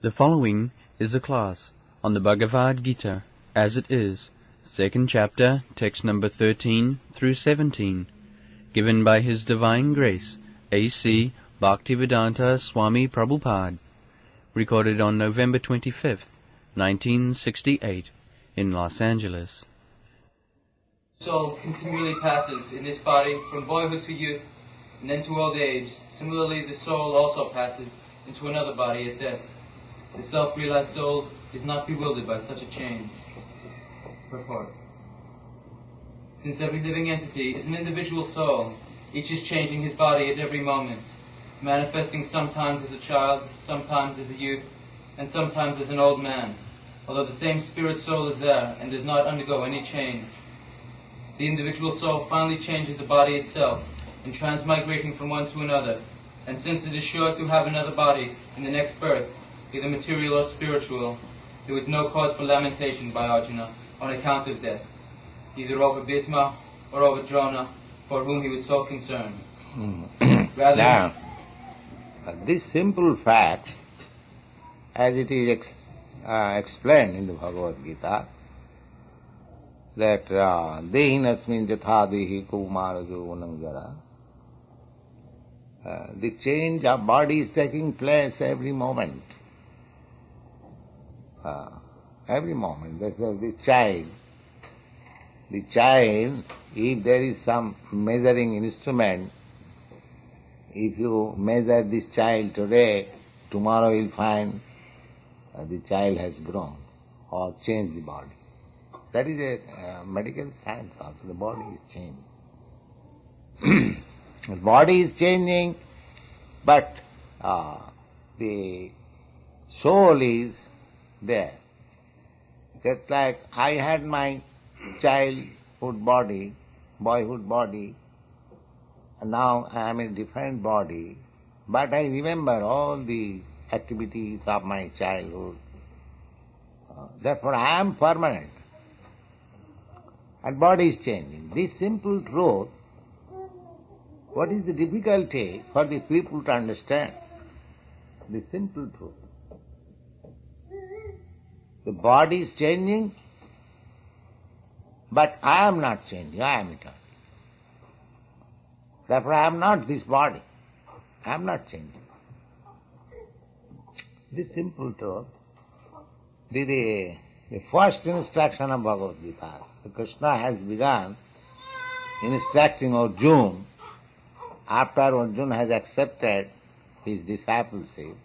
The following is a class on the Bhagavad Gita as it is, second chapter, text number 13 through 17, given by His Divine Grace, A.C. Bhaktivedanta Swami Prabhupada, recorded on November 25th, 1968, in Los Angeles. Soul continually passes in this body from boyhood to youth and then to old age. Similarly, the soul also passes into another body at death. The self-realized soul is not bewildered by such a change. Purport. Since every living entity is an individual soul, each is changing his body at every moment, manifesting sometimes as a child, sometimes as a youth, and sometimes as an old man, although the same spirit soul is there and does not undergo any change. The individual soul finally changes the body itself, in transmigrating from one to another, and since it is sure to have another body in the next birth, either material or spiritual, there was no cause for lamentation by Arjuna on account of death, either over Bhisma or over Drona, for whom he was so concerned. Rather, now, this simple fact, as it is explained in the Bhagavad Gita, that dehinasmin jatha dehi kumarajo vanangjara, the change of body is taking place every moment. Every moment. That's like the child. The child, if there is some measuring instrument, if you measure this child today, tomorrow you'll find the child has grown or changed the body. That is a medical science also. The body is changing. The body is changing, but the soul is there. Just like I had my childhood body, boyhood body, and now I am in a different body, but I remember all the activities of my childhood. Therefore I am permanent. And body is changing. This simple truth, what is the difficulty for the people to understand? The simple truth. The body is changing, but I am not changing, I am eternal. Therefore I am not this body, I am not changing. This simple truth, the first instruction of Bhagavad Gita, Krishna has begun instructing Arjuna after Arjuna has accepted his discipleship.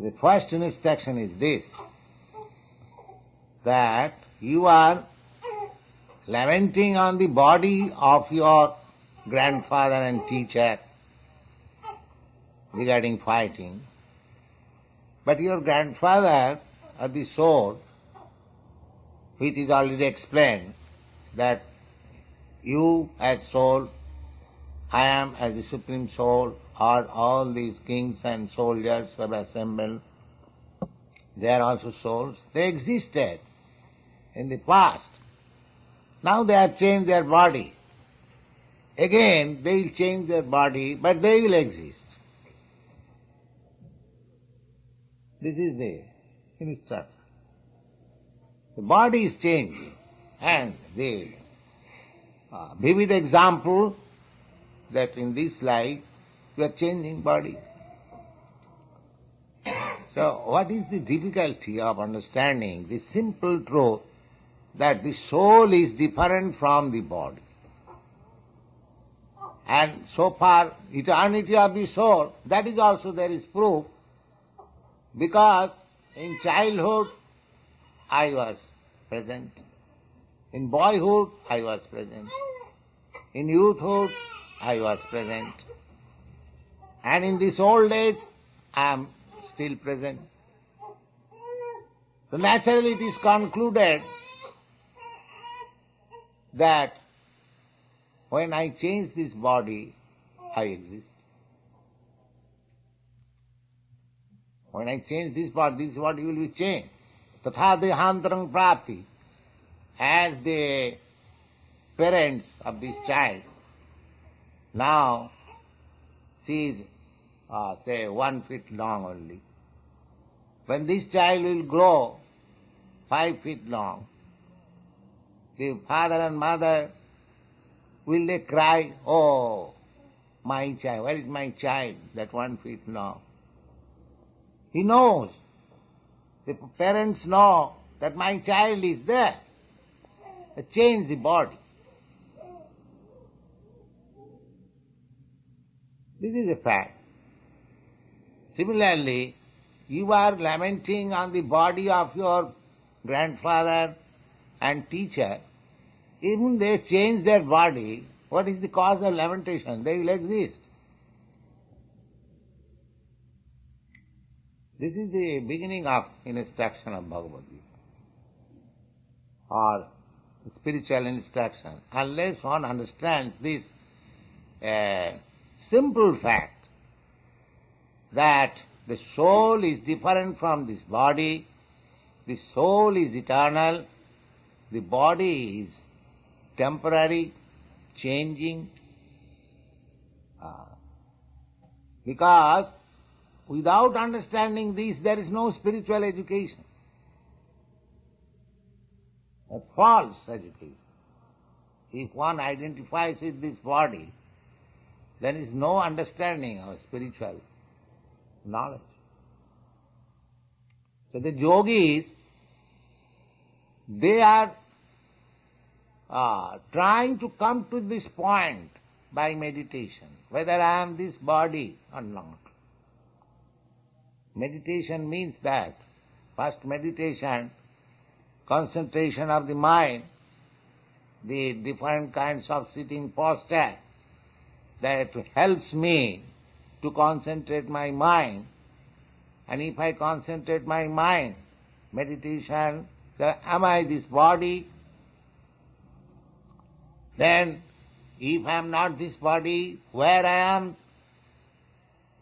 The first instruction is this, that you are lamenting on the body of your grandfather and teacher regarding fighting, but your grandfather or the soul, which is already explained, that you as soul, I am as the Supreme Soul, or all these kings and soldiers who have assembled, they are also souls. They existed in the past. Now they have changed their body. Again they will change their body, but they will exist. This is the instruction. The body is changing, and the vivid example that in this life you are changing body. So what is the difficulty of understanding the simple truth that the soul is different from the body? And so far, eternity of the soul, that is also there is proof, because in childhood I was present, in boyhood I was present, in youthhood I was present, and in this old age I am still present. So naturally it is concluded that when I change this body, I exist. When I change this body will be changed. Tatha dehantarang prapti. As the parents of this child, now she is, say, 1 foot long only. when this child will grow 5 feet long, the father and mother, will they cry, "Oh, my child, where is my child, that 1 feet long?" He knows, the parents know that my child is there. They change the body. This is a fact. Similarly, you are lamenting on the body of your grandfather and teacher. Even they change their body, what is the cause of lamentation? They will exist. This is the beginning of instruction of Bhagavad Gita, or spiritual instruction. Unless one understands this simple fact that the soul is different from this body, the soul is eternal, the body is temporary, changing, because without understanding this, there is no spiritual education. A false education. If one identifies with this body, there is no understanding of spiritual knowledge. So the yogis, they are trying to come to this point by meditation, whether I am this body or not. Meditation means that first meditation, concentration of the mind, the different kinds of sitting posture that helps me to concentrate my mind. And if I concentrate my mind, meditation, am I this body? Then, if I am not this body, where I am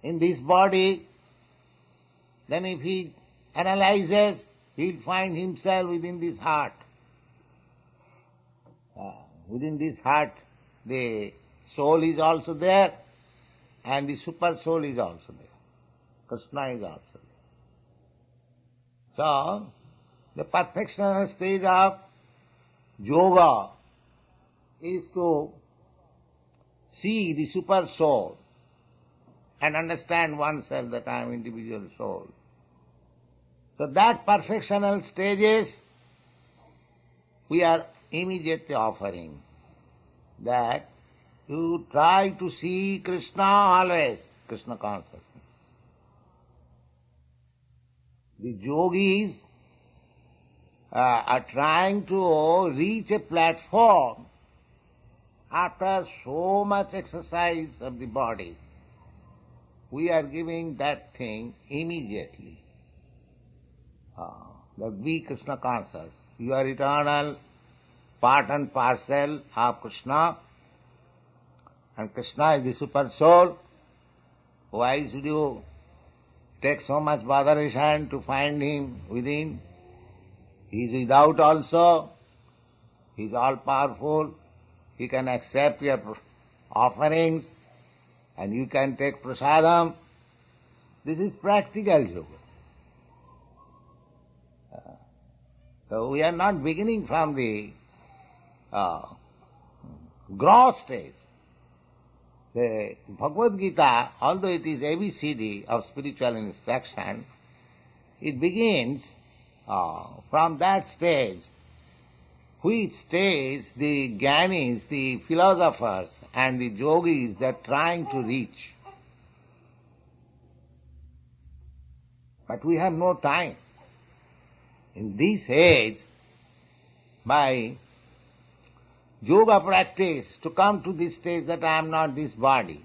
in this body? Then if he analyzes, he will find himself within this heart. Within this heart, the soul is also there, and the super soul is also there. Krishna is also there. So, the perfectional stage of yoga is to see the super soul and understand oneself that I am individual soul. So that perfectional stages we are immediately offering, that you try to see Krishna always, Krishna consciousness. The yogis are trying to reach a platform after so much exercise of the body. We are giving that thing immediately. That be Krishna conscious. You are eternal, part and parcel of Krishna, and Krishna is the super soul. Why should you take so much botheration to find him within? He is without also. He is all powerful. He can accept your offerings, and you can take prasadam. This is practical yoga. So we are not beginning from the gross stage. The Bhagavad Gita, although it is ABCD of spiritual instruction, it begins from that stage, which stage the Jnanis, the philosophers and the yogis, they are trying to reach. But we have no time. In this age, by yoga practice, to come to this stage that I am not this body.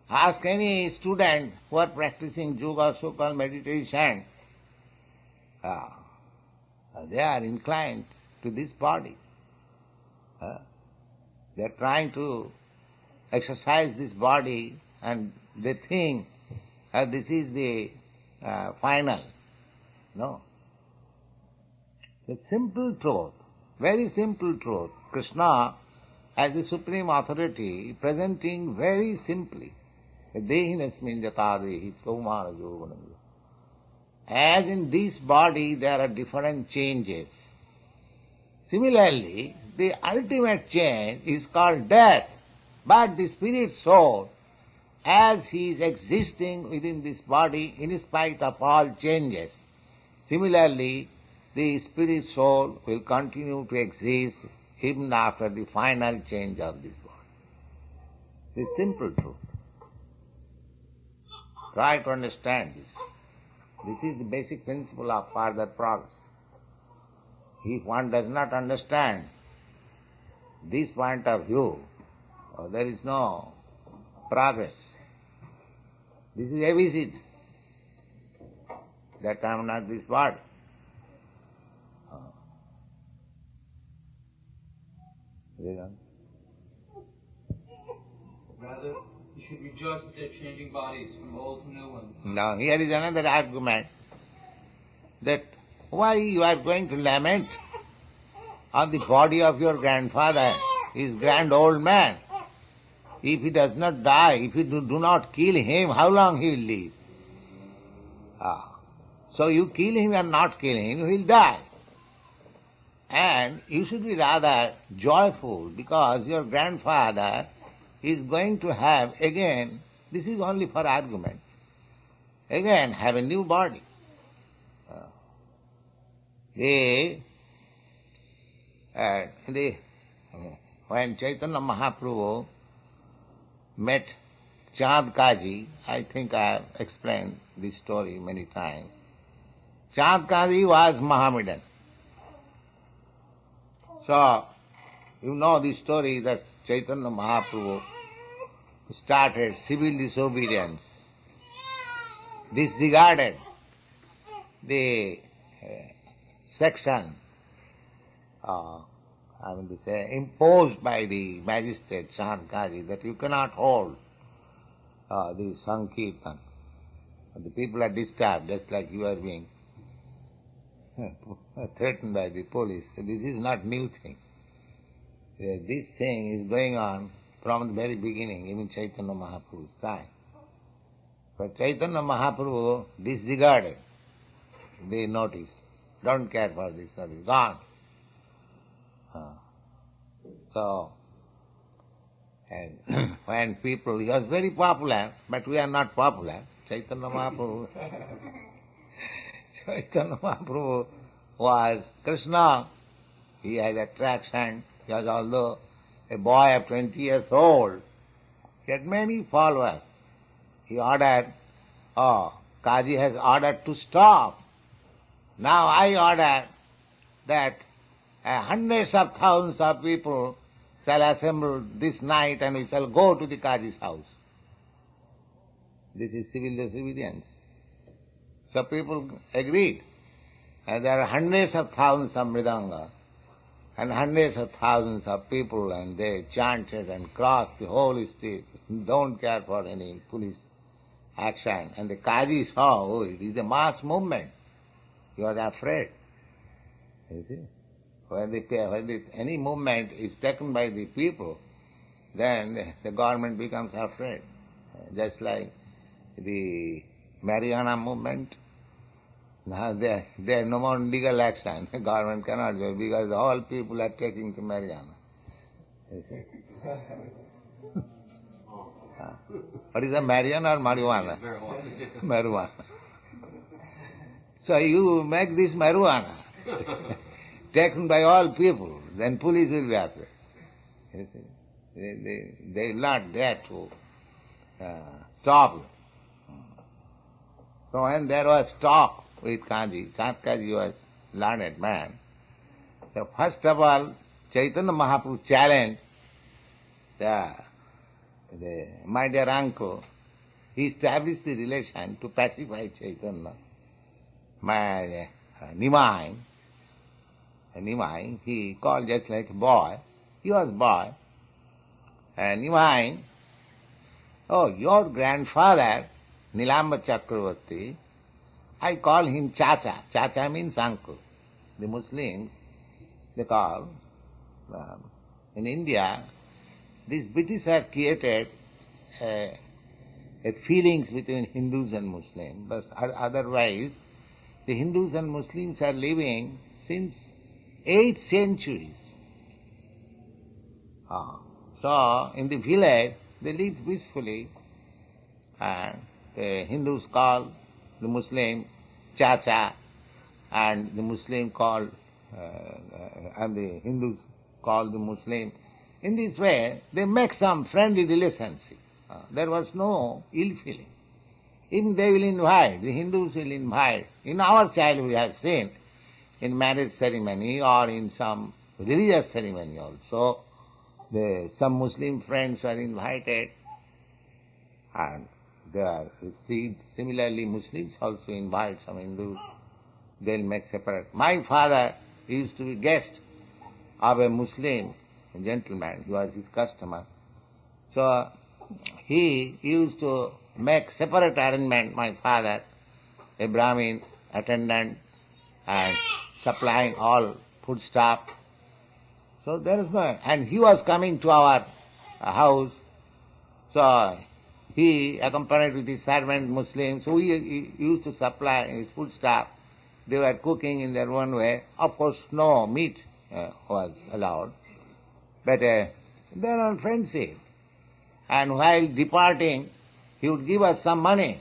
Ask any student who are practicing yoga, so-called meditation, they are inclined to this body. They are trying to exercise this body, and they think this is the final. No. It's simple truth, very simple truth. Krishna, as the supreme authority, presenting very simply, Dehinasmin jatadehi kaumara yogananga. as in this body there are different changes, similarly, the ultimate change is called death. But the spirit soul, as he is existing within this body in spite of all changes, similarly, the spirit soul will continue to exist even after the final change of this body. This is simple truth. Try to understand this. This is the basic principle of further progress. If one does not understand this point of view, there is no progress. This is ABC. That I am not this body. Rather, you should rejoice that they're changing bodies from old to new ones. Now here is another argument, that why you are going to lament on the body of your grandfather, his grand old man. If he does not die, if you do not kill him, how long he will live? So you kill him or not kill him, he will die. And you should be rather joyful because your grandfather is going to have again, this is only for argument, again have a new body. When Chaitanya Mahaprabhu met Chand Kaji, I think I have explained this story many times. Chand Kaji was Mohammedan. So, you know the story that Chaitanya Mahaprabhu started civil disobedience, disregarded the section imposed by the magistrate Chand Kaji that you cannot hold the Sankirtan. The people are disturbed just like you are being threatened by the police. So this is not new thing. This thing is going on from the very beginning, even Chaitanya Mahaprabhu's time. But Chaitanya Mahaprabhu disregarded the notice, don't care for this notice, gone. So, and when people, he was very popular, but we are not popular. Chaitanya Mahaprabhu, Chaitanya Mahaprabhu was Krishna. He had attraction. He was although a boy of 20 years old. He had many followers. He ordered, Kaji has ordered to stop. Now I order that hundreds of thousands of people shall assemble this night and we shall go to the Kaji's house. This is civil disobedience. So people agreed. And there are hundreds of thousands of mridanga and hundreds of thousands of people, and they chanted and crossed the whole street, don't care for any police action. And the Kaji saw, it is a mass movement. He was afraid. You see? When any movement is taken by the people, then the government becomes afraid. Just like the marijuana movement. Now there is no more legal action. The government cannot do it because all people are taking to marijuana. You see? What is a marijuana or marijuana? Marijuana. So you make this marijuana taken by all people, then police will be afraid. You see? They will not dare to stop you. So when there was talk with Kanji, Chand Kaji was learned man. So first of all, Chaitanya Mahaprabhu challenged my dear uncle. He established the relation to pacify Chaitanya. My Nimai, he called just like a boy. He was a boy. And Nimai, your grandfather, Nilamba Chakravarti, I call him Chacha. Chacha means uncle. The Muslims, they call, in India, these British have created a feelings between Hindus and Muslims, but otherwise the Hindus and Muslims are living since 8 centuries. So, in the village, they live peacefully, and the Hindus call the Muslim Chacha, and the Muslim and the Hindus call the Muslim. In this way, they make some friendly relationship. There was no ill feeling. Even they will invite, the Hindus will invite. In our childhood we have seen, in marriage ceremony or in some religious ceremony also, some Muslim friends are invited and they are received. Similarly, Muslims also invite some Hindus. They'll make separate. My father used to be guest of a Muslim gentleman. He was his customer. So he used to make separate arrangement, my father, a Brahmin attendant, and supplying all food stuff. So there is no... And he was coming to our house. So he accompanied with his servant Muslims. So he used to supply his food stuff. They were cooking in their own way. Of course, no meat was allowed. But they are on friendship. And while departing, he would give us some money.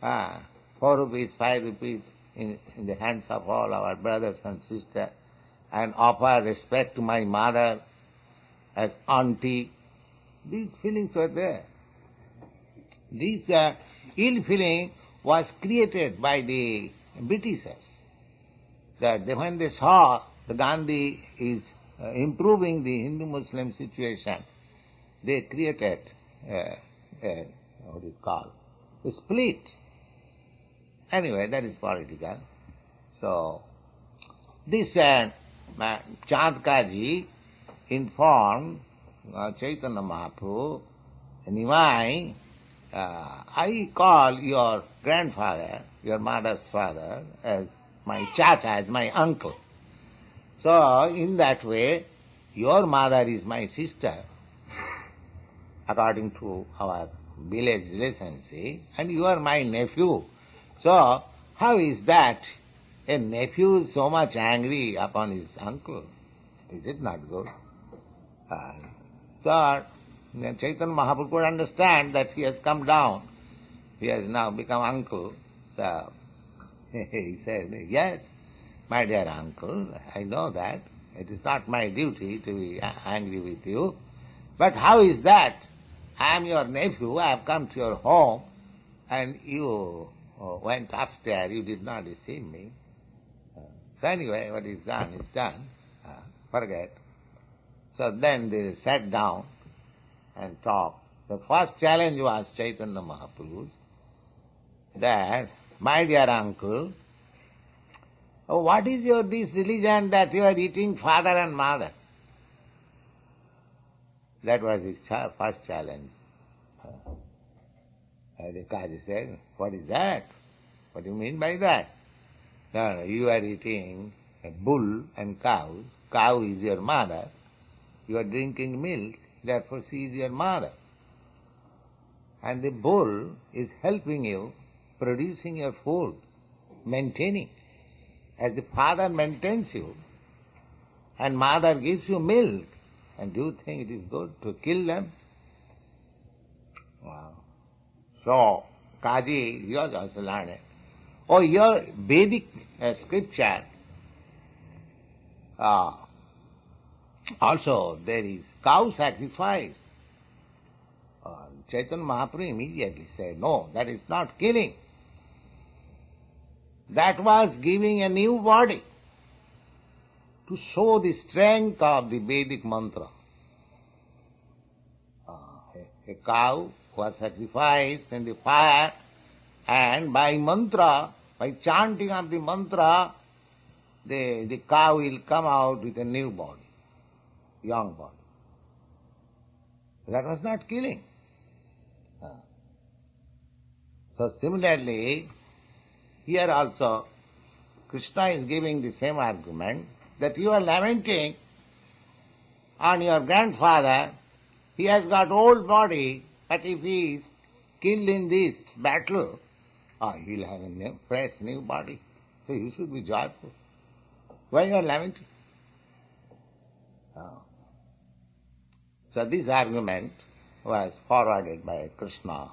4 rupees, 5 rupees in the hands of all our brothers and sisters, and offer respect to my mother as auntie. These feelings were there. This ill feeling was created by the Britishers. That when they saw the Gandhi is improving the Hindu-Muslim situation, they created what is called a split. Anyway, that is political. So, this Chandkaji informed Chaitanya Mahaprabhu, Nimai, I call your grandfather, your mother's father, as my chacha, as my uncle. So, in that way, your mother is my sister, according to our village relationship, and you are my nephew. So, how is that a nephew is so much angry upon his uncle? Is it not good? So, Chaitanya Mahaprabhu could understand that he has come down. He has now become uncle. So, he said, yes, my dear uncle, I know that. It is not my duty to be angry with you. But how is that? I am your nephew, I have come to your home, and you went upstairs, you did not receive me. So anyway, what is done is done. Forget. So then they sat down and talked. The first challenge was Chaitanya Mahaprabhu's, that, my dear uncle, what is your this religion that you are eating father and mother? That was his first challenge. The Kaji said, what is that? What do you mean by that? No, you are eating a bull and cows. Cow is your mother. You are drinking milk, therefore she is your mother. And the bull is helping you, producing your food, maintaining. As the father maintains you, and mother gives you milk, and do you think it is good to kill them? Wow. So, Kaji, you have also learned it. Oh, your Vedic scripture, also there is cow sacrifice. Chaitanya Mahaprabhu immediately said, no, that is not killing. That was giving a new body to show the strength of the Vedic mantra. A cow was sacrificed in the fire, and by mantra, by chanting of the mantra, the cow will come out with a new body, young body. That was not killing. So similarly, here also, Krishna is giving the same argument, that you are lamenting on your grandfather. He has got old body, but if he is killed in this battle, he will have a fresh new body. So you should be joyful. Why you are lamenting? So this argument was forwarded by Krishna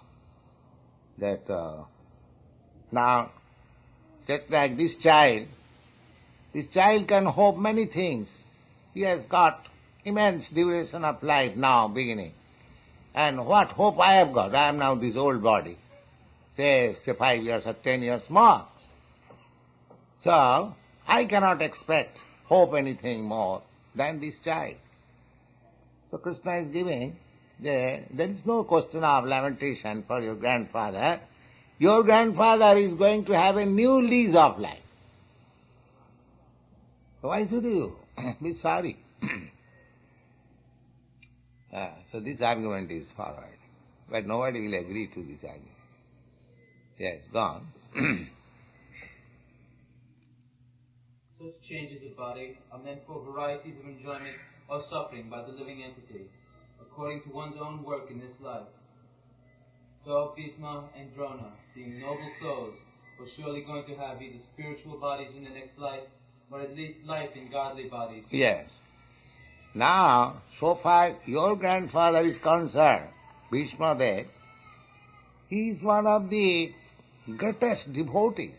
that now, just like this child can hope many things. He has got immense duration of life now beginning. And what hope I have got? I am now this old body. Say 5 years or 10 years more. So, I cannot hope anything more than this child. So Krishna is giving, there is no question of lamentation for your grandfather. Your grandfather is going to have a new lease of life. So why should you be sorry? So this argument is forward. But nobody will agree to this argument. Yes, gone. Such changes of body are meant for varieties of enjoyment or suffering by the living entity, according to one's own work in this life. So Bhisma and Drona, being noble souls, were surely going to have either spiritual bodies in the next life, or at least life in godly bodies. Yes. Now, so far your grandfather is concerned, Bhishma Dev, he is one of the greatest devotees.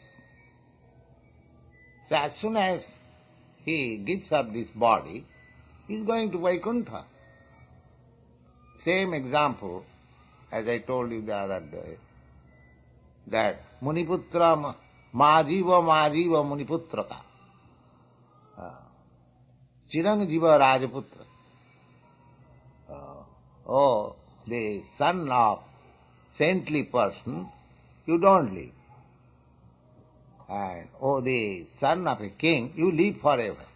So as soon as he gives up this body, he is going to Vaikuntha. Same example, as I told you the other day, that Muniputra Majiva Muniputraka. Chiranjiva Rajaputra. Oh, the son of saintly person, you don't live. And the son of a king, you live forever.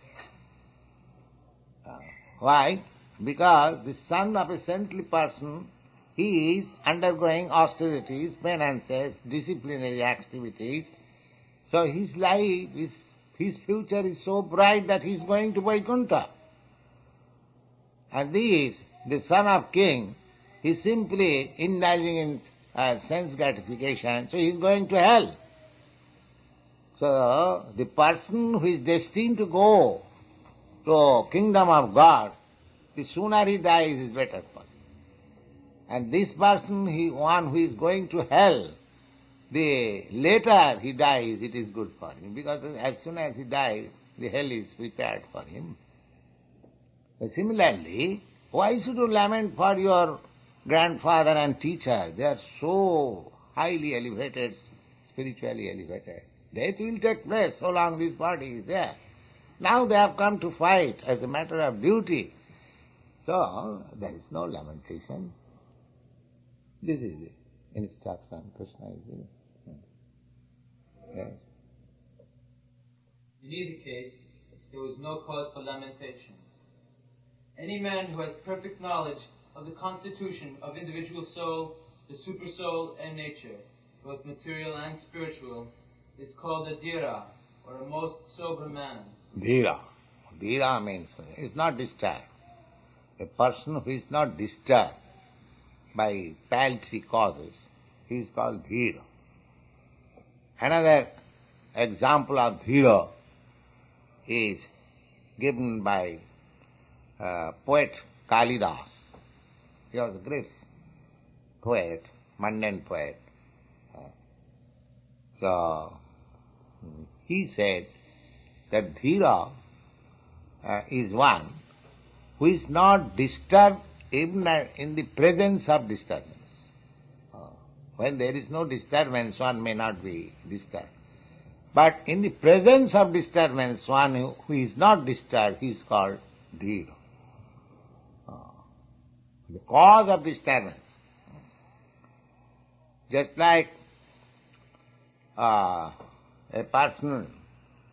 Why? Because the son of a saintly person, he is undergoing austerities, penances, disciplinary activities. So his life, his future is so bright that he is going to Vaikuntha. And this, the son of king, he is simply indulging in sense gratification, so he is going to hell. So the person who is destined to go to kingdom of God, the sooner he dies is better for him. And this person, one who is going to hell, the later he dies, it is good for him, because as soon as he dies, the hell is prepared for him. But similarly, why should you lament for your grandfather and teacher? They are so highly elevated, spiritually elevated. Death will take place so long this body is there. Now they have come to fight as a matter of duty. So there is no lamentation. This is the instruction Krishna is giving. Yes. In either case, there was no cause for lamentation. Any man who has perfect knowledge of the constitution of individual soul, the supersoul, and nature, both material and spiritual, is called a dhira, or a most sober man. Dhira. Dhira means is not disturbed. A person who is not disturbed by paltry causes, he is called dhira. Another example of dhira is given by poet Kalidas. He was a great poet, mundane poet. So he said that dhira is one who is not disturbed even in the presence of disturbance. When there is no disturbance, one may not be disturbed. But in the presence of disturbance, one who is not disturbed, he is called dhira. The cause of disturbance. Just like a person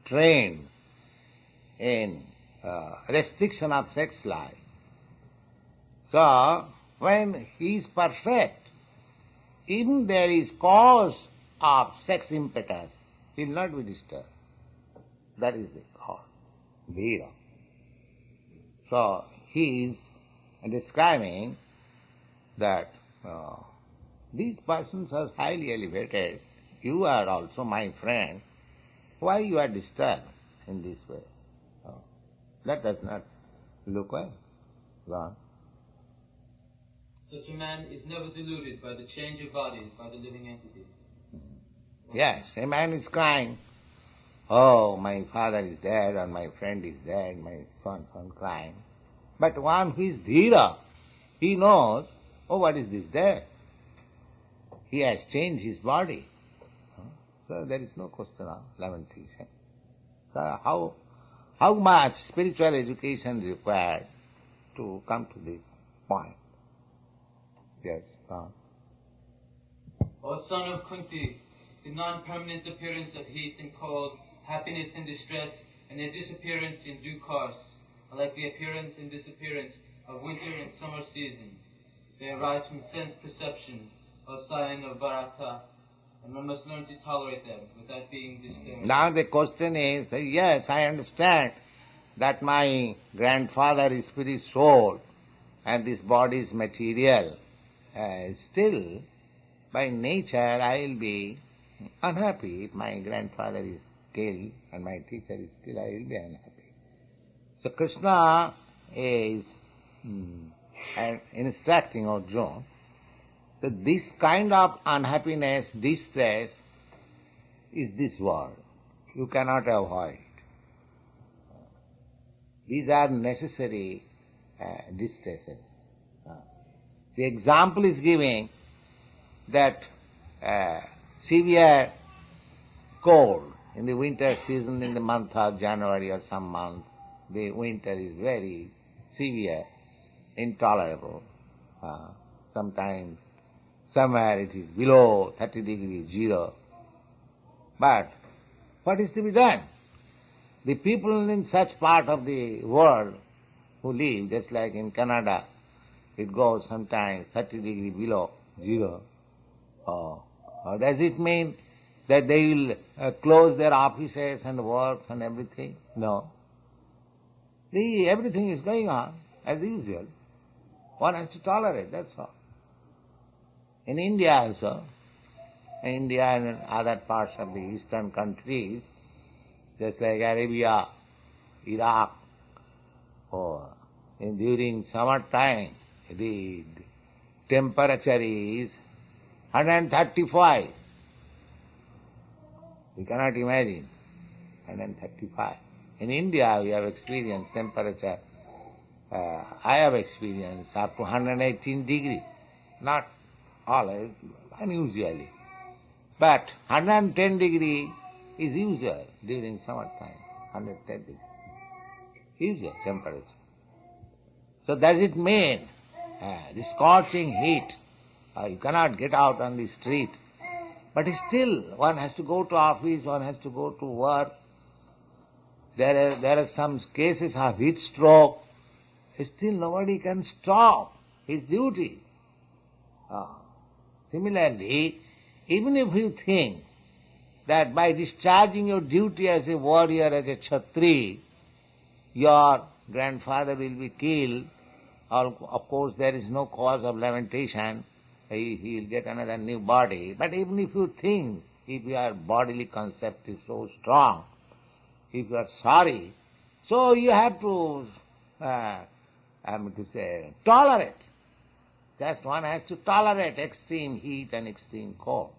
trained in restriction of sex life. So, when he is perfect, even there is cause of sex impetus, he will not be disturbed. That is the cause, dhira. So, he is describing that these persons are highly elevated. You are also my friend. Why you are disturbed in this way? Oh, that does not look well. Go on. Such a man is never deluded by the change of bodies by the living entity. Yes, a man is crying, oh, my father is dead, or my friend is dead, my son crying. But one who is dhira, he knows, oh, what is this death? He has changed his body. So there is no question of lamentation. So how much spiritual education is required to come to this point? Yes, O son of Kunti, the non-permanent appearance of heat and cold, happiness and distress, and their disappearance in due course, are like the appearance and disappearance of winter and summer seasons. They arise from sense perception, O sign of Bharata, and one must learn to tolerate them without being disturbed. Now the question is, yes, I understand that my grandfather is spirit soul and this body is material. Still, by nature, I will be unhappy if my grandfather is killed and my teacher is killed, I will be unhappy. So Krishna is instructing Arjuna that this kind of unhappiness, distress, is this world. You cannot avoid. These are necessary distresses. The example is giving that severe cold in the winter season, in the month of January or some month, the winter is very severe, intolerable. Sometimes, somewhere it is below 30 degrees, 0. But what is to be done? The people in such part of the world who live, just like in Canada, it goes sometimes 30 degrees below 0. Does it mean that they will close their offices and work and everything? No. Everything is going on as usual. One has to tolerate, that's all. In India also, India and other parts of the eastern countries, just like Arabia, Iraq, during summer time, the temperature is 135. We cannot imagine 135. In India we have experienced temperature, I have experienced up to 118 degrees. Not always, unusually. But 110 degree is usual during summer time, 110 degrees. Usual temperature. So does it mean the scorching heat, you cannot get out on the street, but still one has to go to office, one has to go to work. There are some cases of heat stroke. Still nobody can stop his duty. Similarly, even if you think that by discharging your duty as a warrior, as a Kshatri, your grandfather will be killed, of course there is no cause of lamentation, he will get another new body. But even if you think, if your bodily concept is so strong, if you are sorry, so you have to, tolerate. Just one has to tolerate extreme heat and extreme cold.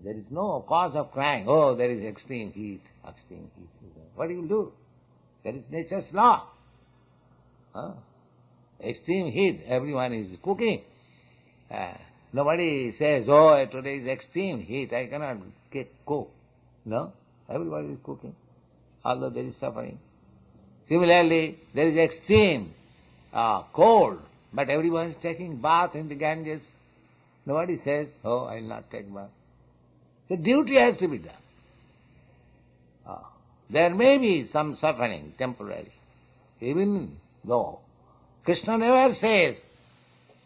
There is no cause of crying, oh, there is extreme heat, extreme heat. What do you do? That is nature's law. Extreme heat, everyone is cooking. Nobody says, oh, today is extreme heat, I cannot cook. No, everybody is cooking, although there is suffering. Similarly, there is extreme cold, but everyone is taking bath in the Ganges. Nobody says, oh, I will not take bath. So duty has to be done. There may be some suffering temporary, even though Krishna never says,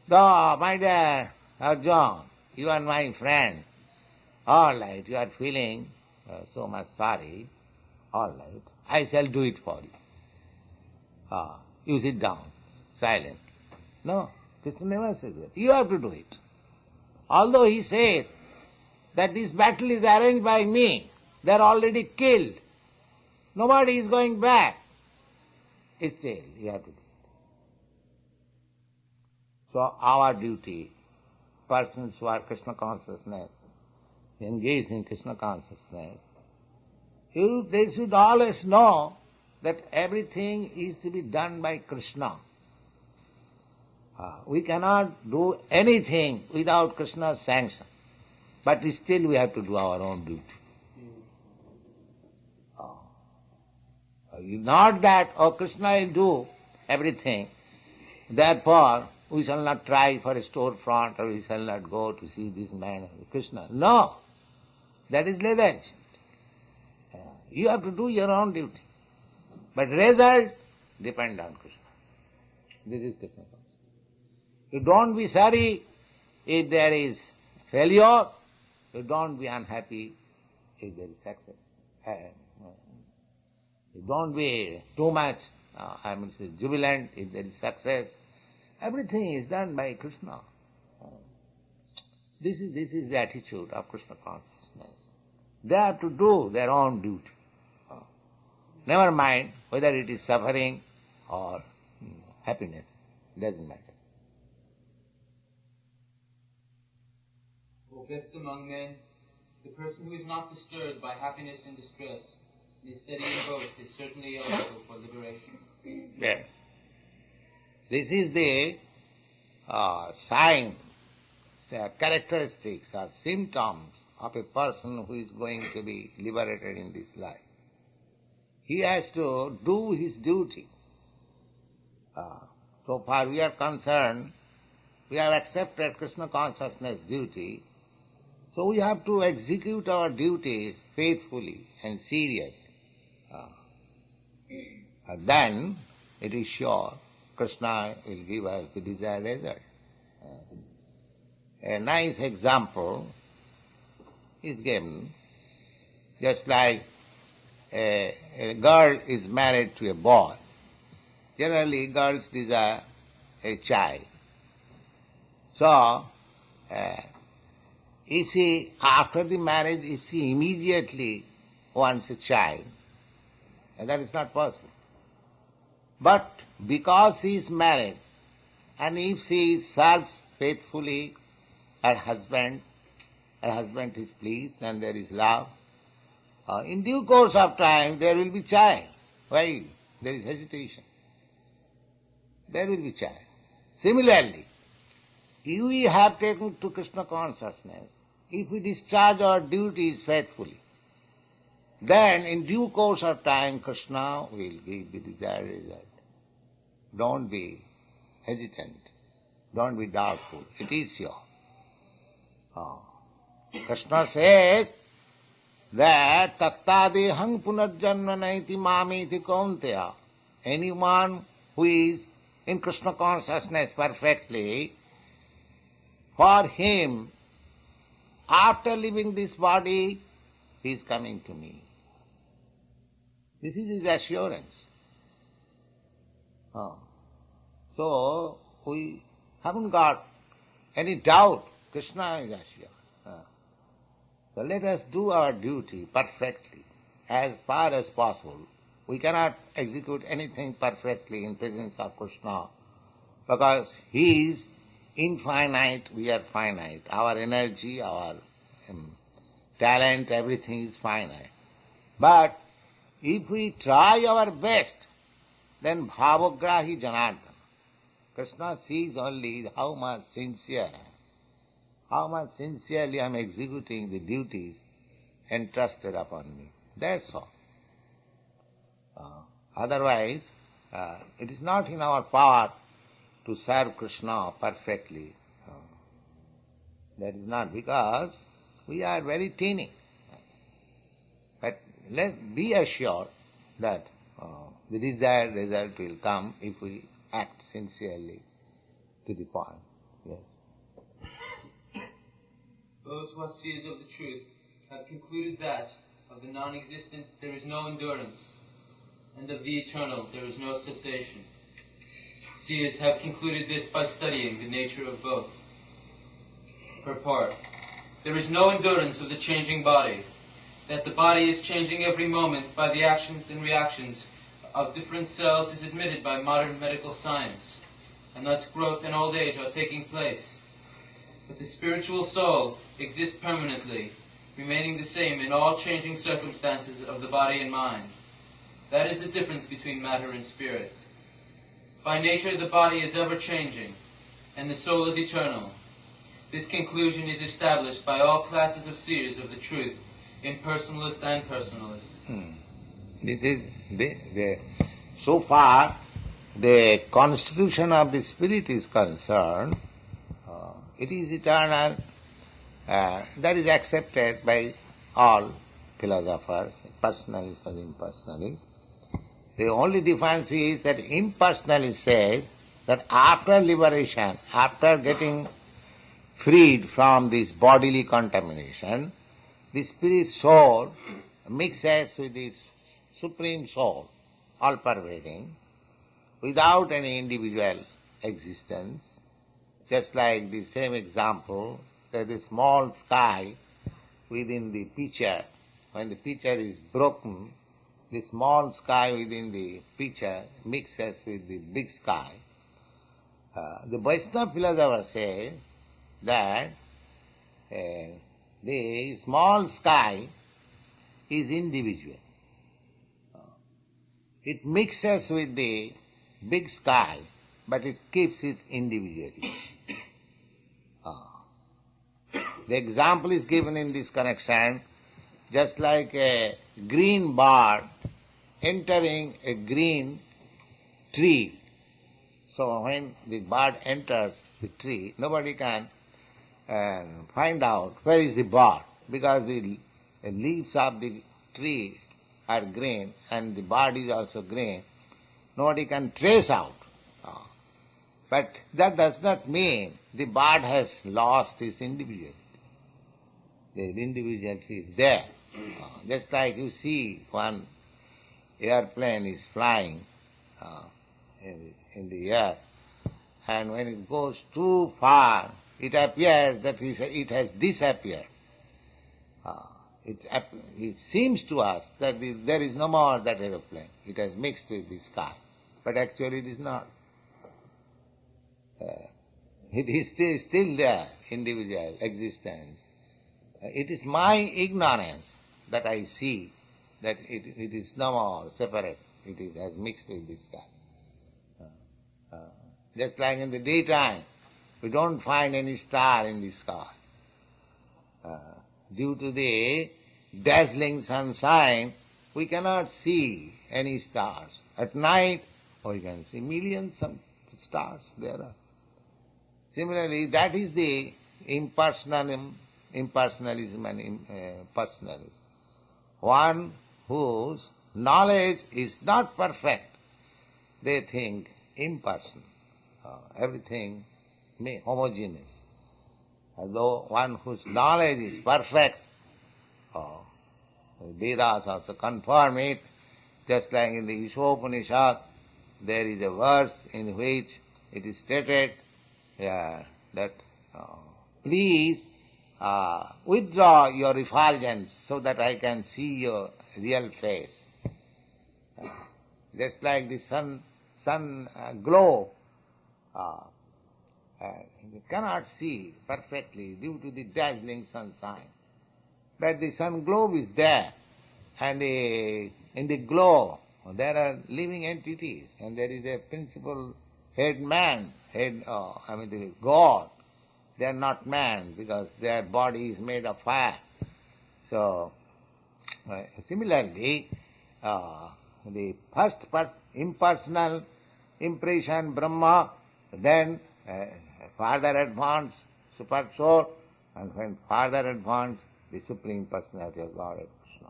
oh, my dear Arjuna, you are my friend. All right, you are feeling so much sorry. All right, I shall do it for you. You sit down, silent. No, Krishna never says that. You have to do it. Although he says that this battle is arranged by me, They are already killed. Nobody is going back. Still, you have to do it. So our duty, persons who are Krishna consciousness, engaged in Krishna consciousness, they should always know that everything is to be done by Krishna. We cannot do anything without Krishna's sanction. But still we have to do our own duty. Not that, Krishna will do everything, therefore we shall not try for a storefront or we shall not go to see this man, Krishna. No, that is lethargy. You have to do your own duty. But result depend on Krishna. This is Krishna consciousness. You don't be sorry if there is failure. You don't be unhappy if there is success. You don't be too much, jubilant if there is success. Everything is done by Krishna. This is the attitude of Krishna consciousness. They have to do their own duty. Never mind whether it is suffering or happiness. Doesn't matter. O best among men, the person who is not disturbed by happiness and distress, and is steady in both, is certainly eligible for liberation. Yes. This is the sign, characteristics or symptoms of a person who is going to be liberated in this life. He has to do his duty. So far we are concerned, we have accepted Krishna consciousness duty, so we have to execute our duties faithfully and seriously. Then it is sure Krishna will give us the desired result. A nice example is given, just like a girl is married to a boy. Generally, girls desire a child. So, if she, after the marriage, if she immediately wants a child, that is not possible. But because she is married, and if she serves faithfully her husband is pleased and there is love, in due course of time there will be child. Why? There is hesitation. There will be child. Similarly, if we have taken to Krishna consciousness, if we discharge our duties faithfully, then in due course of time Krishna will give the desired result. Don't be hesitant. Don't be doubtful. It is sure. Krishna says that tattadehang punarjanma naiti mamiti kaunteya. Anyone who is in Krishna consciousness perfectly, for him, after leaving this body, he is coming to me. This is his assurance. So, we haven't got any doubt. Krishna is assured. So let us do our duty perfectly, as far as possible. We cannot execute anything perfectly in presence of Krishna, because he is infinite, we are finite. Our energy, our talent, everything is finite. But if we try our best, then bhavagrahi janardana. Krishna sees only how much sincerely I am executing the duties entrusted upon me. That's all. Otherwise, it is not in our power to serve Krishna perfectly. That is not, because we are very teeny. But let's be assured that the desired result will come if we act sincerely to the point. Yes. Those who are seers of the truth have concluded that of the non-existent there is no endurance, and of the eternal there is no cessation. Seers have concluded this by studying the nature of both. Purport: there is no endurance of the changing body, that the body is changing every moment by the actions and reactions of different cells is admitted by modern medical science, and thus growth and old age are taking place. But the spiritual soul exists permanently, remaining the same in all changing circumstances of the body and mind. That is the difference between matter and spirit. By nature the body is ever changing, and the soul is eternal. This conclusion is established by all classes of seers of the truth, impersonalist and personalist. This is so far the constitution of the spirit is concerned. It is eternal. That is accepted by all philosophers, personalists and impersonalists. The only difference is that impersonalist says that after liberation, after getting freed from this bodily contamination, the spirit soul mixes with the supreme soul, all-pervading, without any individual existence. Just like the same example, that the small sky within the pitcher, when the pitcher is broken, the small sky within the pitcher mixes with the big sky. The Vaishnava philosopher says that the small sky is individual. It mixes with the big sky, but it keeps its individuality. The example is given in this connection, just like a green bird entering a green tree. So when the bird enters the tree, nobody can find out where is the bird, because the leaves of the tree are green and the bird is also green. Nobody can trace out. But that does not mean the bird has lost its individuality. The individuality is there. Just like you see one airplane is flying in the air, and when it goes too far, it appears that it has disappeared. It seems to us that there is no more that aeroplane. It has mixed with the sky. But actually it is not. It is still there, individual existence. It is my ignorance that I see that it is no more separate. It has mixed with the sky. Just like in the daytime, we don't find any star in the sky. Due to the dazzling sunshine, we cannot see any stars. At night, we can see millions of stars there are. Similarly, that is the impersonalism and personalism. One whose knowledge is not perfect, they think impersonal. Everything homogeneous. Although one whose knowledge is perfect, Vedas also confirm it, just like in the Upanishad, there is a verse in which it is stated that please withdraw your effulgence so that I can see your real face. Just like the sun glow, you cannot see perfectly due to the dazzling sunshine. But the sun globe is there, and in the glow there are living entities, and there is a principal head man, the God. They are not man because their body is made of fire. So, similarly, the first impersonal impression, Brahma, then further advanced super soul, and when further advanced, the Supreme Personality of God, Krishna.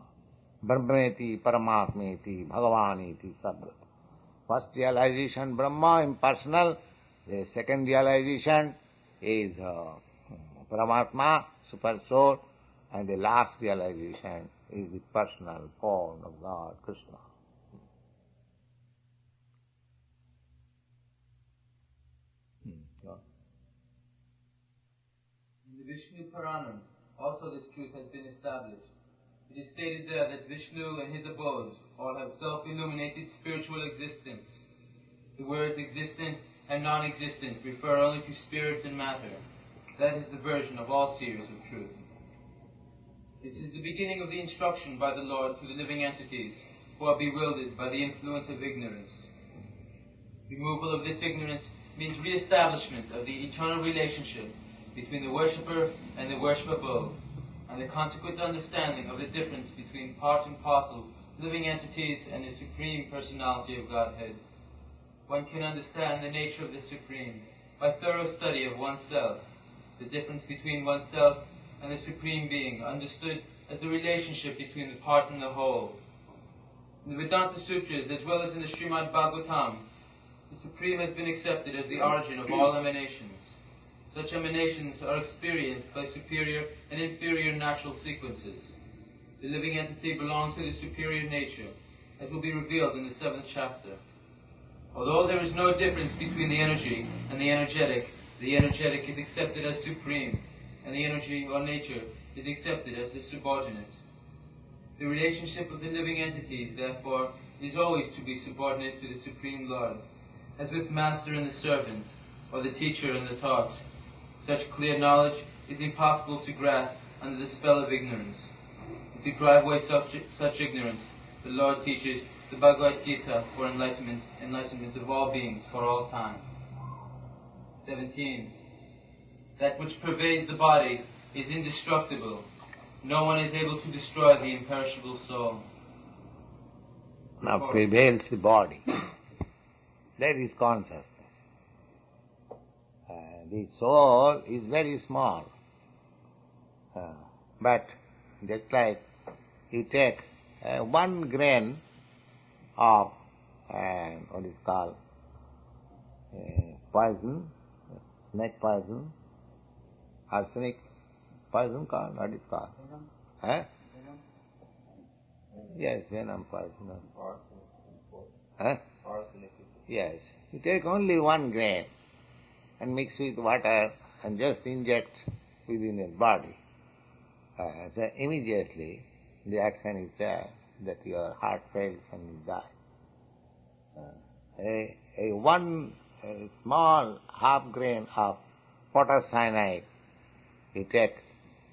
Brahmeti, Paramatmeti, Bhagavaniti, Sabra. First realization, Brahma, impersonal. The second realization is Paramatma, super soul. And the last realization is the personal form of God, Krishna. In the Vishnu Puranam, also this truth has been established. It is stated there that Vishnu and his abodes all have self-illuminated spiritual existence. The words existent and non-existent refer only to spirit and matter. That is the version of all seers of truth. This is the beginning of the instruction by the Lord to the living entities who are bewildered by the influence of ignorance. Removal of this ignorance means re-establishment of the eternal relationship between the worshipper and the worshipable, and the consequent understanding of the difference between part and parcel living entities and the Supreme Personality of Godhead. One can understand the nature of the Supreme by thorough study of oneself, the difference between oneself and the Supreme Being understood as the relationship between the part and the whole. In the Vedanta Sutras, as well as in the Srimad Bhagavatam, the Supreme has been accepted as the origin of all emanations. Such emanations are experienced by superior and inferior natural sequences. The living entity belongs to the superior nature, as will be revealed in the 7th chapter. Although there is no difference between the energy and the energetic is accepted as supreme, and the energy or nature is accepted as the subordinate. The relationship of the living entities, therefore, is always to be subordinate to the Supreme Lord, as with master and the servant, or the teacher and the taught. Such clear knowledge is impossible to grasp under the spell of ignorance. And to drive away such ignorance, the Lord teaches the Bhagavad Gita for enlightenment of all beings for all time. 17. That which pervades the body is indestructible. No one is able to destroy the imperishable soul. Now prevails the body. That is consciousness. The soul is very small. But just like you take 1 grain of what is called poison, snake poison, arsenic poison called, what is called? Venom? Yes, venom poison. Arsenic. Yes. You take only 1 grain and mix with water and just inject within your body. So immediately the action is there that your heart fails and you die. A small half grain of potash cyanide you take,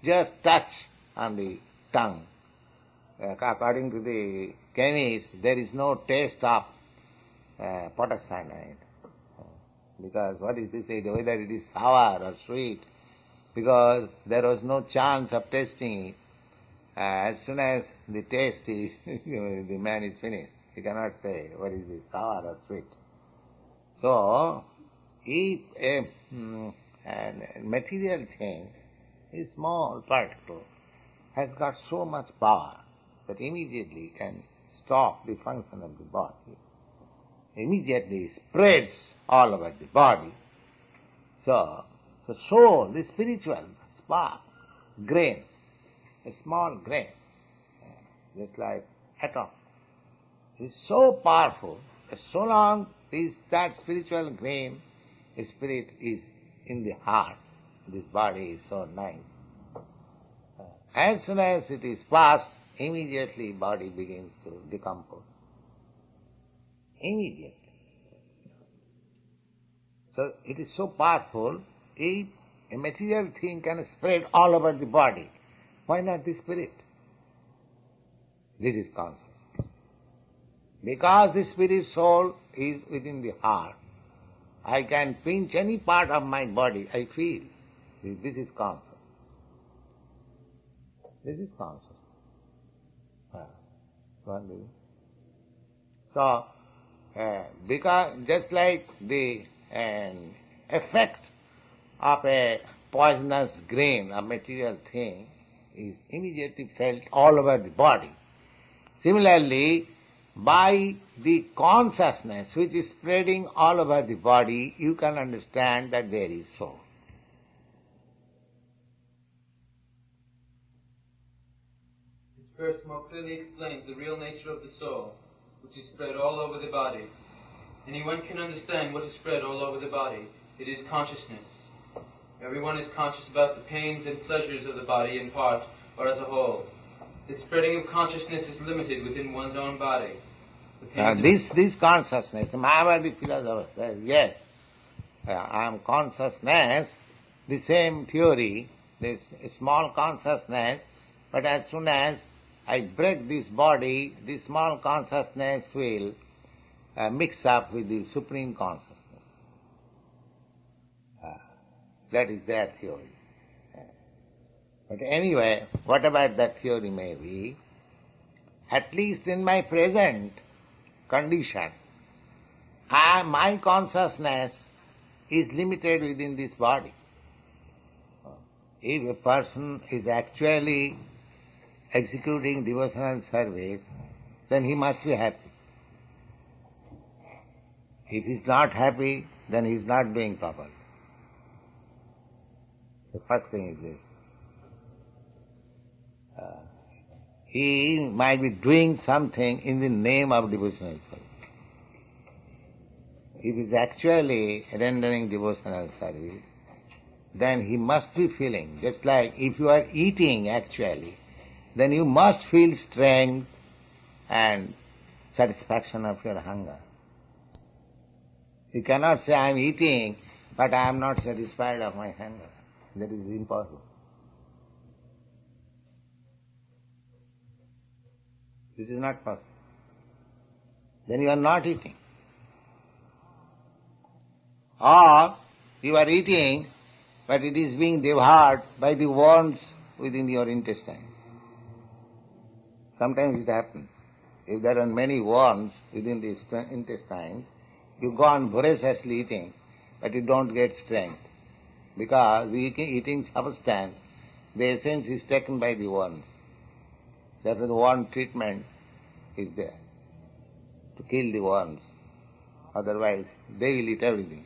just touch on the tongue. According to the chemists, there is no taste of potash cyanide. Because what is this, whether it is sour or sweet, because there was no chance of tasting it. As soon as the taste is, the man is finished. He cannot say what is this, sour or sweet. So, if a material thing, a small particle, has got so much power that immediately can stop the function of the body, immediately spreads all over the body. So, the soul, the spiritual spark, grain, a small grain, just like atom, is so powerful, so long is that spiritual grain, the spirit is in the heart, this body is so nice. As soon as it is passed, immediately body begins to decompose. Immediately. So it is so powerful, if a material thing can spread all over the body, why not the spirit? This is consciousness. Because the spirit soul is within the heart, I can pinch any part of my body, I feel. This is consciousness. This is consciousness. So, because just like the effect of a poisonous grain, a material thing, is immediately felt all over the body. Similarly, by the consciousness which is spreading all over the body, you can understand that there is soul. This verse more clearly explains the real nature of the soul, which is spread all over the body. Anyone can understand what is spread all over the body. It is consciousness. Everyone is conscious about the pains and pleasures of the body in part or as a whole. The spreading of consciousness is limited within one's own body. This consciousness, the Mayavadi philosopher says, yes, I am consciousness, the same theory, this small consciousness, but as soon as I break this body, this small consciousness will mix up with the supreme consciousness. That is their theory. But anyway, whatever that theory may be, at least in my present condition, my consciousness is limited within this body. If a person is actually executing devotional service, then he must be happy. If he is not happy, then he is not doing properly. The first thing is this. He might be doing something in the name of devotional service. If he is actually rendering devotional service, then he must be feeling, just like if you are eating actually, then you must feel strength and satisfaction of your hunger. You cannot say, I am eating, but I am not satisfied of my hunger. That is impossible. This is not possible. Then you are not eating. Or you are eating, but it is being devoured by the worms within your intestine. Sometimes it happens. If there are many worms within the intestines, you go on voraciously eating, but you don't get strength. Because the eating substance, the essence is taken by the worms. Therefore the worm treatment is there, to kill the worms. Otherwise they will eat everything.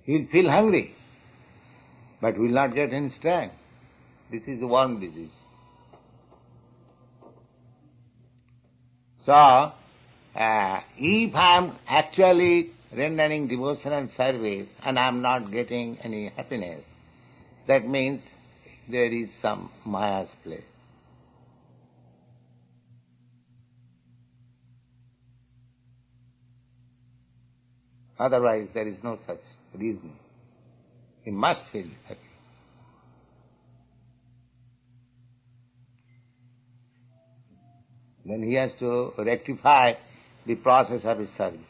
He will feel hungry, but will not get any strength. This is the worm disease. So, if I am actually rendering devotional service and I am not getting any happiness, that means there is some Maya's play. Otherwise there is no such reason. He must feel happy. Then he has to rectify the process of his service.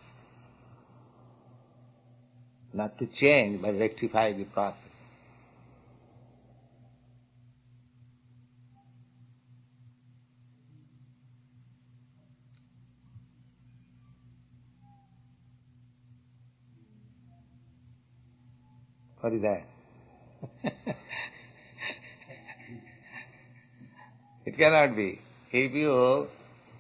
Not to change, but rectify the process. What is that? It cannot be. If you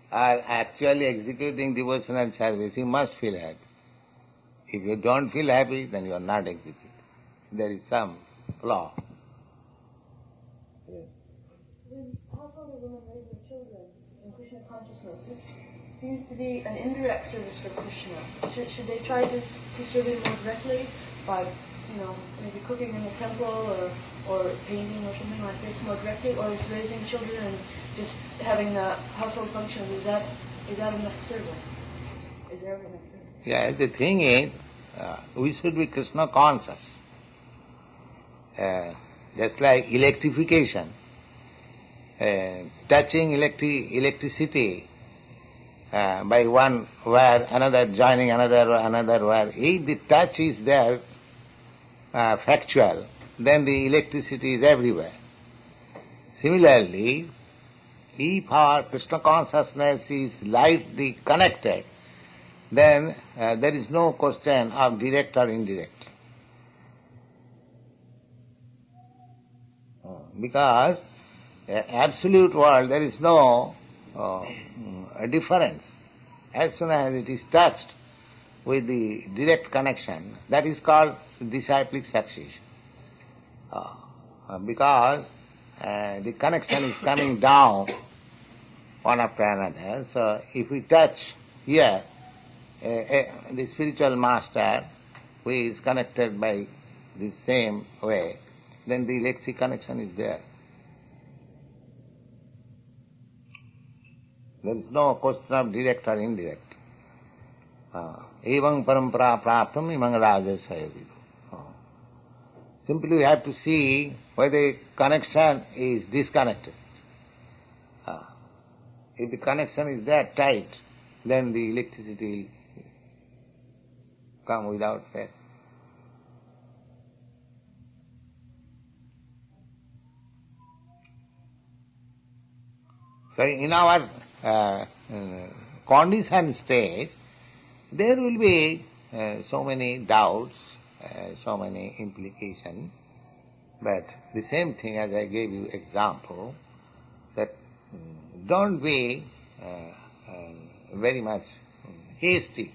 are actually executing devotional service, you must feel happy. If you don't feel happy, then you are not executing. There is some flaw. When household women raise their children in Krishna consciousness, this seems to be an indirect service for Krishna. Should they try to serve him more directly by, maybe cooking in the temple or painting or something like this more directly, or is raising children and just having the household functions, is that enough service? Is there enough service? Yeah, the thing is, we should be Krishna conscious. Just like electrification, touching electricity by one wire, another joining another wire. If the touch is there, factual, then the electricity is everywhere. Similarly, if our Krishna consciousness is lightly connected, then there is no question of direct or indirect. Because absolute world, there is no difference. As soon as it is touched with the direct connection, that is called disciplic succession. Because the connection is coming down one after another. So if we touch here, the spiritual master who is connected by the same way, then the electric connection is there. There is no question of direct or indirect. Evam parampara praptam imang rajasaya vidu. Simply we have to see whether the connection is disconnected. If the connection is that tight, then the electricity will come without fail. So in our conditioned stage, there will be so many doubts, so many implications, but the same thing as I gave you example, that don't be very much hasty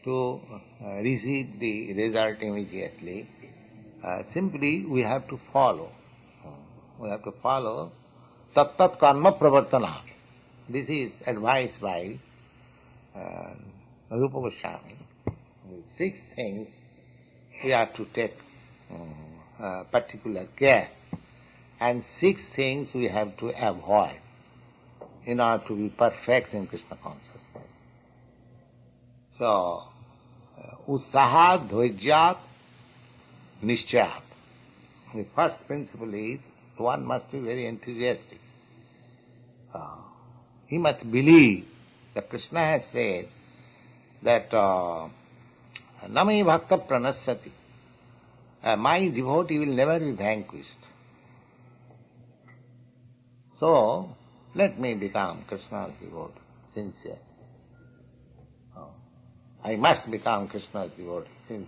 to receive the result immediately. Simply we have to follow. We have to follow tat karma pravartana. This is advised by Rupa Goswami. 6 things we have to take particular care, and 6 things we have to avoid in order to be perfect in Krishna consciousness. So, utsahat, dhvajyat, nishchayat. The first principle is one must be very enthusiastic. He must believe that Krishna has said that Nami bhakta pranassati. My devotee will never be vanquished. So, let me become Krishna's devotee, sincere. I must become Krishna's devotee, sincere.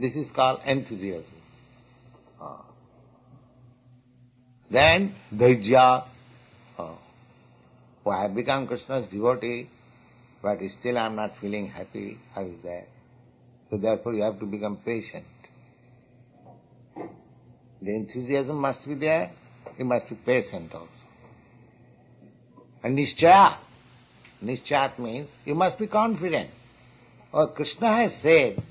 This is called enthusiasm. Then, dhairya. I have become Krishna's devotee, but still I am not feeling happy. How is that? So therefore you have to become patient. The enthusiasm must be there, you must be patient also. And nishchaya. Nishchaya means you must be confident. Krishna has said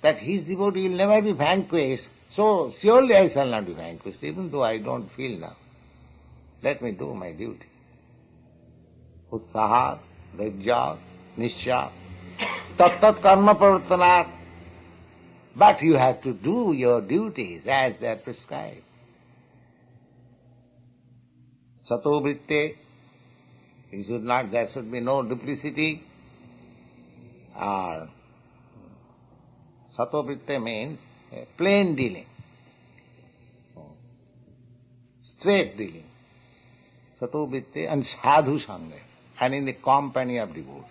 that his devotee will never be vanquished, so surely I shall not be vanquished, even though I don't feel now. Let me do my duty. Utsaha, dhairya, nishcha, tat karma pravartanat. But you have to do your duties as they are prescribed. Sato vritte, there should be no duplicity. Or sato vritte means plain dealing, straight dealing. Sato vritte and sadhu sangha, and in the company of devotees.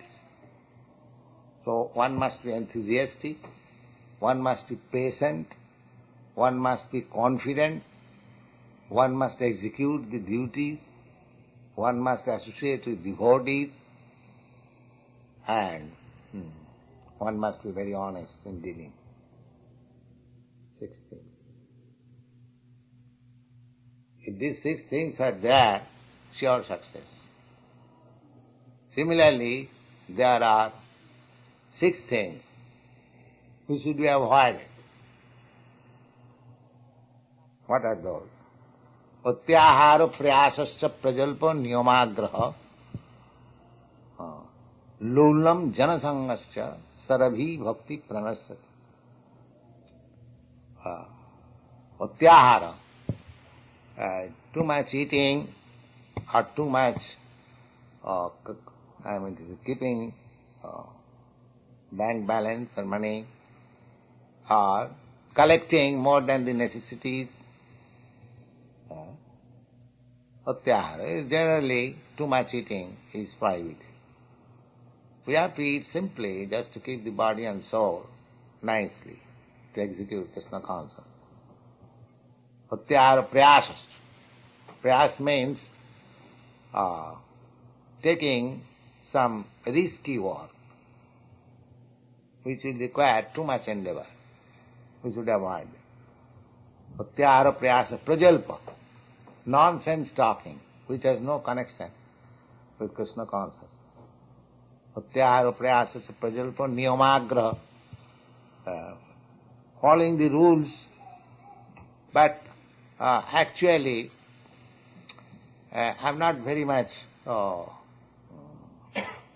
So one must be enthusiastic, one must be patient, one must be confident, one must execute the duties, one must associate with devotees, and one must be very honest in dealing. 6 things. If these 6 things are there, sure success. Similarly, there are 6 things which should be avoided. What are those? Pratyahara prayasascha prajalpa niyamagraha lulam janasangascha sarabhi bhakti pranassati. Pratyahara, too much eating or too much keeping bank balance or money, or collecting more than the necessities. Pratyahara is generally too much eating is prohibited. We have to eat simply just to keep the body and soul nicely, to execute Krishna consciousness. Pratyahara prayasas. Prayas means taking some risky work which will require too much endeavor. We should avoid it. Pratyahara prayasa prajalpa, nonsense talking which has no connection with Krishna consciousness. Pratyahara prayasa prajalpa niyamagraha, following the rules, but actually I'm not very much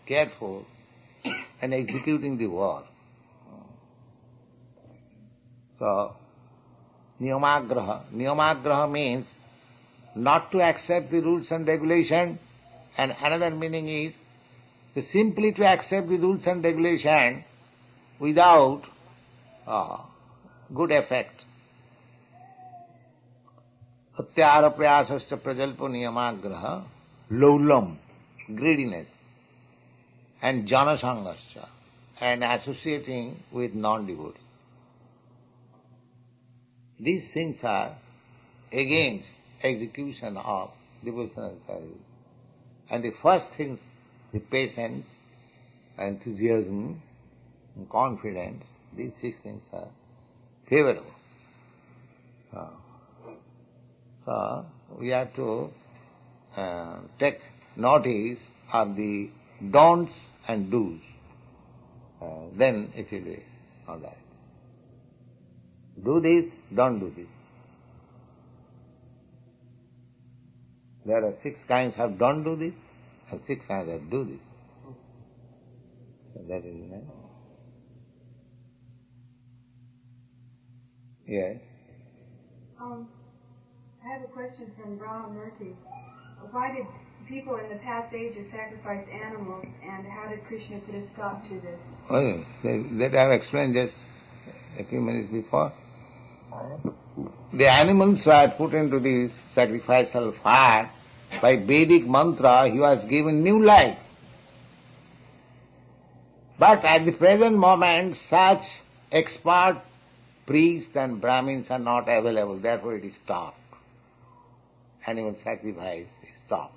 careful in executing the war. So, niyamagraha means not to accept the rules and regulation, and another meaning is to simply to accept the rules and regulation without good effect. Atyara prayasascha prajalpo niyamagraha, laulam, greediness, and janasangascha, and associating with non-devotees. These things are against execution of devotional service. And the first things, the patience, enthusiasm, and confidence, these 6 things are favorable. So we have to take notice of the don'ts and do's. Then it will be all right. Do this, don't do this. There are 6 kinds of don't do this and 6 kinds of do this. So that is right. Yes. I have a question from Brahma Murthy. Why did people in the past ages sacrifice animals, and how did Krishna put a stop to this? Oh, yes. That I have explained just a few minutes before. The animals were put into the sacrificial fire. By Vedic mantra, he was given new life. But at the present moment, such expert priests and Brahmins are not available. Therefore it is stopped. Animal sacrifice is stopped.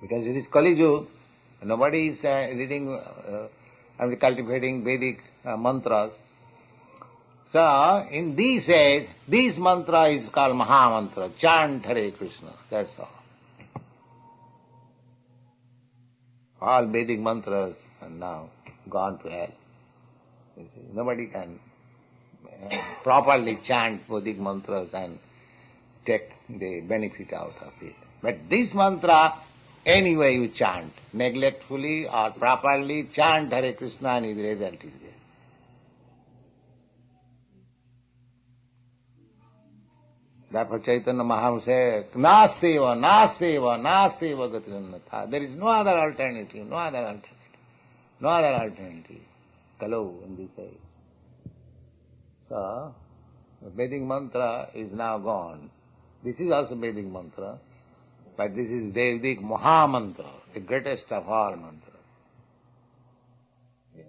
Because it is Kali Yuga, nobody is reading and cultivating Vedic mantras. So, in this age, this mantra is called Maha Mantra. Chant Hare Krishna. That's all. All Vedic mantras are now gone to hell. You see, nobody can properly chant Vedic mantras and take the benefit out of it. But this mantra, anyway you chant, neglectfully or properly, chant Hare Krishna and his result is there. Therefore Chaitanya Mahaprabhu said, Nasteva, Nasteva, Nasteva Gatirannatha. There is no other alternative, no other alternative, no other alternative. Kalau in this age. So, the Vedic mantra is now gone. This is also Vedic mantra, but this is Vedic Maha Mantra, the greatest of all mantras. Yes.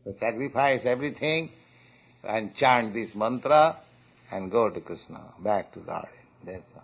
So sacrifice everything and chant this mantra and go to Krishna, back to Hare. That's all.